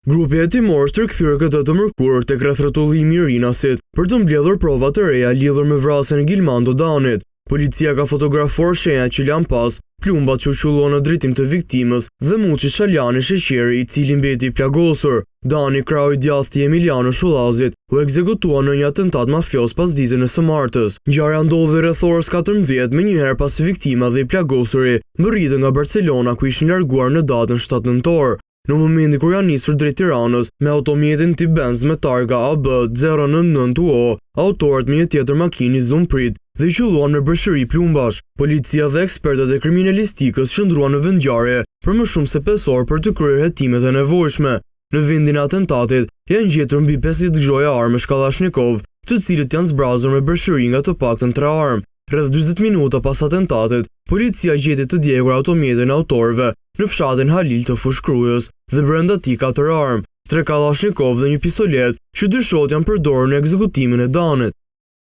Grupi hetimor stërkthyer këtë të mërkurë tek rrethrotullimi i Rinasit për të mbledhur prova të reja lidhur me vrasjen e Gilmando Danit. Policia ka fotografuar shenjat që lan pas, plumbat që ushqullon në drejtim të viktimës dhe Muçi Shalani Sheqeri, i cili mbeti i plagosur. Dani, krau i djathtë i Emiliano Shullazit, u ekzekutua në një atentat mafios pas ditën e së martës. Ngjarja ndodhi rreth orës 14 më njëherë pas viktima dhe i plagosuri mbërritën nga Barcelona, ku ishin larguar në datën 7 nëntor. Në momentin kur janë nisur drejt Tiranës me automjetin tip Benz me targa AB 099UO, autorët me një tjetër makinë i zumprit dhe i qelluan me breshëri plumbash. Policia dhe ekspertët e kriminalistikës qëndruan në vendngjarje për më shumë se 5 orë për të kryer hetimet e nevojshme. Në vendin e atentatit janë gjetur mbi 50 gjoja armësh Kalashnikov, të cilët janë zbrazur me breshëri nga të paktën 3 armë. Rreth 40 minuta pas atentatit, policia gjeti të djegur automjetin e autorëve në fshatin Halil të Fushkrujës dhe brenda tij 4 armë, 3 Kalashnikov dhe një pistolet që dyshohet janë përdorur në ekzekutimin e Danit.